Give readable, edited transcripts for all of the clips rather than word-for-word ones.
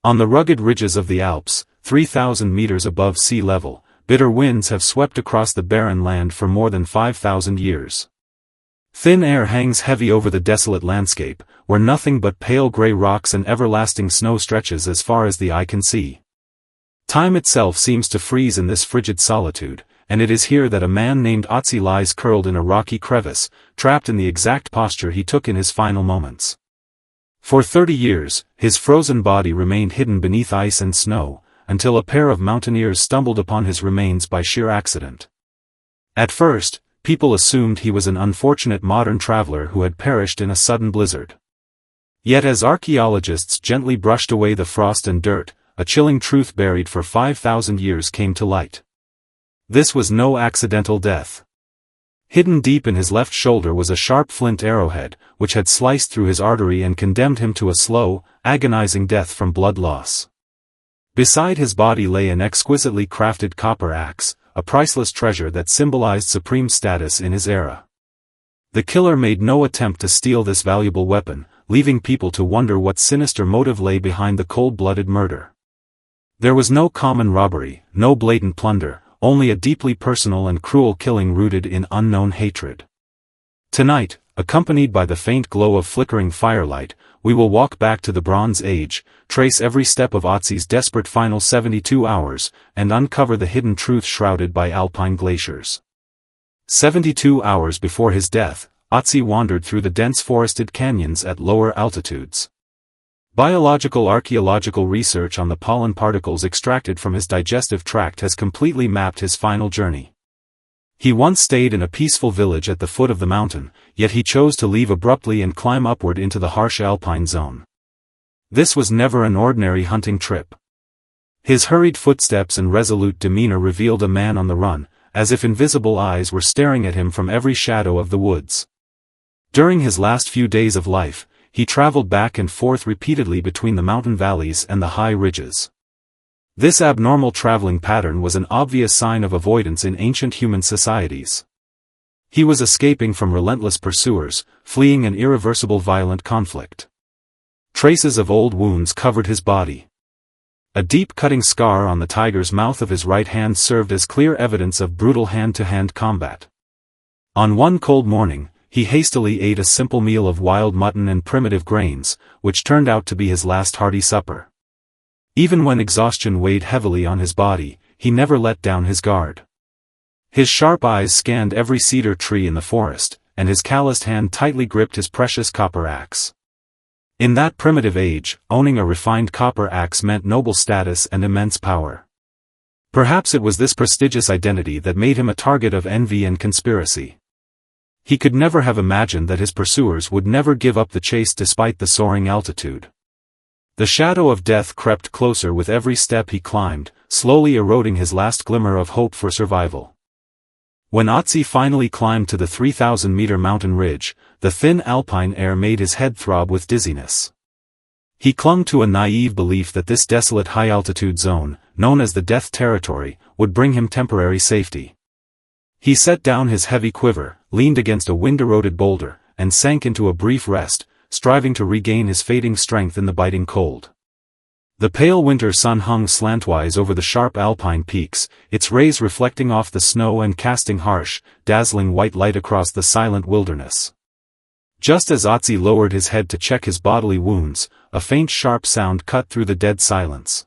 On the rugged ridges of the Alps, 3,000 meters above sea level, bitter winds have swept across the barren land for more than 5,000 years. Thin air hangs heavy over the desolate landscape, where nothing but pale gray rocks and everlasting snow stretches as far as the eye can see. Time itself seems to freeze in this frigid solitude, and it is here that a man named Ötzi lies curled in a rocky crevice, trapped in the exact posture he took in his final moments. For 30 years, his frozen body remained hidden beneath ice and snow, until a pair of mountaineers stumbled upon his remains by sheer accident. At first, people assumed he was an unfortunate modern traveler who had perished in a sudden blizzard. Yet as archaeologists gently brushed away the frost and dirt, a chilling truth buried for 5,000 years came to light. This was no accidental death. Hidden deep in his left shoulder was a sharp flint arrowhead, which had sliced through his artery and condemned him to a slow, agonizing death from blood loss. Beside his body lay an exquisitely crafted copper axe, a priceless treasure that symbolized supreme status in his era. The killer made no attempt to steal this valuable weapon, leaving people to wonder what sinister motive lay behind the cold-blooded murder. There was no common robbery, no blatant plunder, only a deeply personal and cruel killing rooted in unknown hatred. Tonight, accompanied by the faint glow of flickering firelight, we will walk back to the Bronze Age, trace every step of Ötzi's desperate final 72 hours, and uncover the hidden truth shrouded by alpine glaciers. 72 hours before his death, Ötzi wandered through the dense forested canyons at lower altitudes. Biological archaeological research on the pollen particles extracted from his digestive tract has completely mapped his final journey. He once stayed in a peaceful village at the foot of the mountain, yet he chose to leave abruptly and climb upward into the harsh alpine zone. This was never an ordinary hunting trip. His hurried footsteps and resolute demeanor revealed a man on the run, as if invisible eyes were staring at him from every shadow of the woods. During his last few days of life, he traveled back and forth repeatedly between the mountain valleys and the high ridges. This abnormal traveling pattern was an obvious sign of avoidance in ancient human societies. He was escaping from relentless pursuers, fleeing an irreversible violent conflict. Traces of old wounds covered his body. A deep cutting scar on the tiger's mouth of his right hand served as clear evidence of brutal hand-to-hand combat. On one cold morning, he hastily ate a simple meal of wild mutton and primitive grains, which turned out to be his last hearty supper. Even when exhaustion weighed heavily on his body, he never let down his guard. His sharp eyes scanned every cedar tree in the forest, and his calloused hand tightly gripped his precious copper axe. In that primitive age, owning a refined copper axe meant noble status and immense power. Perhaps it was this prestigious identity that made him a target of envy and conspiracy. He could never have imagined that his pursuers would never give up the chase despite the soaring altitude. The shadow of death crept closer with every step he climbed, slowly eroding his last glimmer of hope for survival. When Ötzi finally climbed to the 3,000-meter mountain ridge, the thin alpine air made his head throb with dizziness. He clung to a naive belief that this desolate high-altitude zone, known as the Death Territory, would bring him temporary safety. He set down his heavy quiver, leaned against a wind-eroded boulder, and sank into a brief rest, striving to regain his fading strength in the biting cold. The pale winter sun hung slantwise over the sharp alpine peaks, its rays reflecting off the snow and casting harsh, dazzling white light across the silent wilderness. Just as Ötzi lowered his head to check his bodily wounds, a faint sharp sound cut through the dead silence.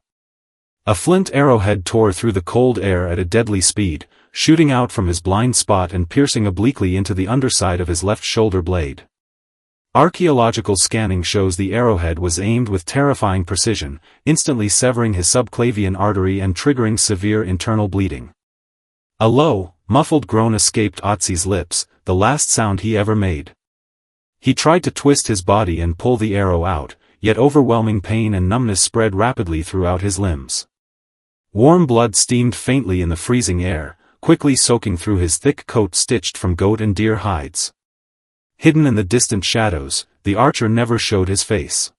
A flint arrowhead tore through the cold air at a deadly speed, shooting out from his blind spot and piercing obliquely into the underside of his left shoulder blade. Archaeological scanning shows the arrowhead was aimed with terrifying precision, instantly severing his subclavian artery and triggering severe internal bleeding. A low, muffled groan escaped Ötzi's lips, the last sound he ever made. He tried to twist his body and pull the arrow out, yet overwhelming pain and numbness spread rapidly throughout his limbs. Warm blood steamed faintly in the freezing air, quickly soaking through his thick coat stitched from goat and deer hides. Hidden in the distant shadows, the archer never showed his face.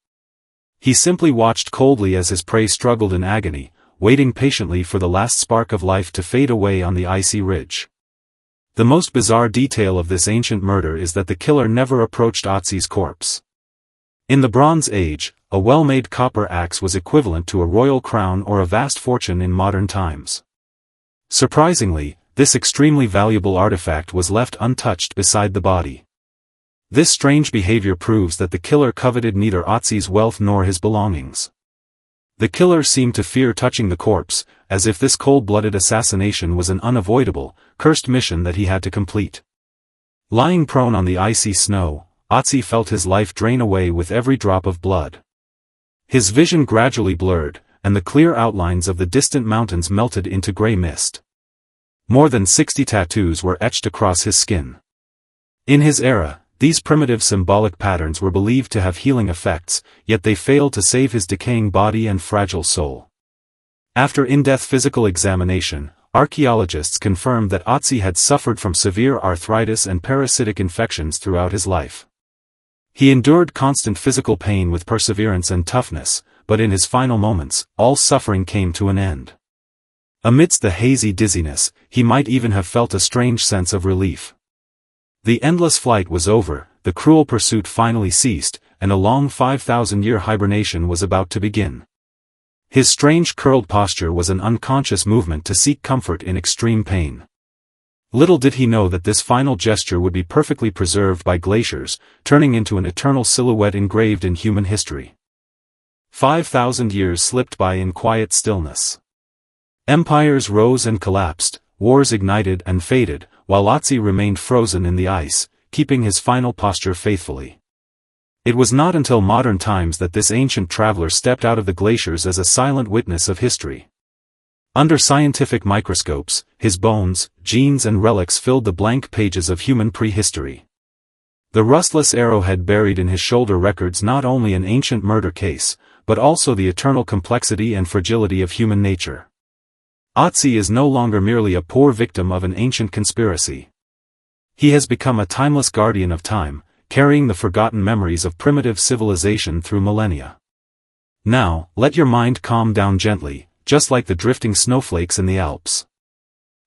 He simply watched coldly as his prey struggled in agony, waiting patiently for the last spark of life to fade away on the icy ridge. The most bizarre detail of this ancient murder is that the killer never approached Ötzi's corpse. In the Bronze Age, a well-made copper axe was equivalent to a royal crown or a vast fortune in modern times. Surprisingly, this extremely valuable artifact was left untouched beside the body. This strange behavior proves that the killer coveted neither Ötzi's wealth nor his belongings. The killer seemed to fear touching the corpse, as if this cold-blooded assassination was an unavoidable, cursed mission that he had to complete. Lying prone on the icy snow, Ötzi felt his life drain away with every drop of blood. His vision gradually blurred, and the clear outlines of the distant mountains melted into grey mist. More than 60 tattoos were etched across his skin. In his era, these primitive symbolic patterns were believed to have healing effects, yet they failed to save his decaying body and fragile soul. After in-depth physical examination, archaeologists confirmed that Ötzi had suffered from severe arthritis and parasitic infections throughout his life. He endured constant physical pain with perseverance and toughness, but in his final moments, all suffering came to an end. Amidst the hazy dizziness, he might even have felt a strange sense of relief. The endless flight was over, the cruel pursuit finally ceased, and a long 5,000-year hibernation was about to begin. His strange curled posture was an unconscious movement to seek comfort in extreme pain. Little did he know that this final gesture would be perfectly preserved by glaciers, turning into an eternal silhouette engraved in human history. 5,000 years slipped by in quiet stillness. Empires rose and collapsed, wars ignited and faded, while Ötzi remained frozen in the ice, keeping his final posture faithfully. It was not until modern times that this ancient traveler stepped out of the glaciers as a silent witness of history. Under scientific microscopes, his bones, genes and relics filled the blank pages of human prehistory. The rustless arrowhead buried in his shoulder records not only an ancient murder case, but also the eternal complexity and fragility of human nature. Ötzi is no longer merely a poor victim of an ancient conspiracy. He has become a timeless guardian of time, carrying the forgotten memories of primitive civilization through millennia. Now, let your mind calm down gently, just like the drifting snowflakes in the Alps.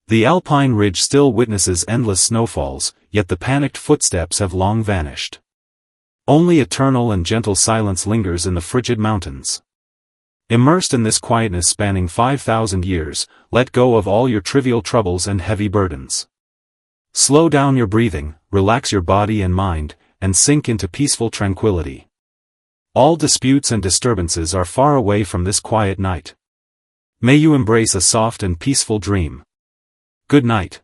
The Alpine ridge still witnesses endless snowfalls, yet the panicked footsteps have long vanished. Only eternal and gentle silence lingers in the frigid mountains. Immersed in this quietness spanning 5,000 years, let go of all your trivial troubles and heavy burdens. Slow down your breathing, relax your body and mind, and sink into peaceful tranquility. All disputes and disturbances are far away from this quiet night. May you embrace a soft and peaceful dream. Good night.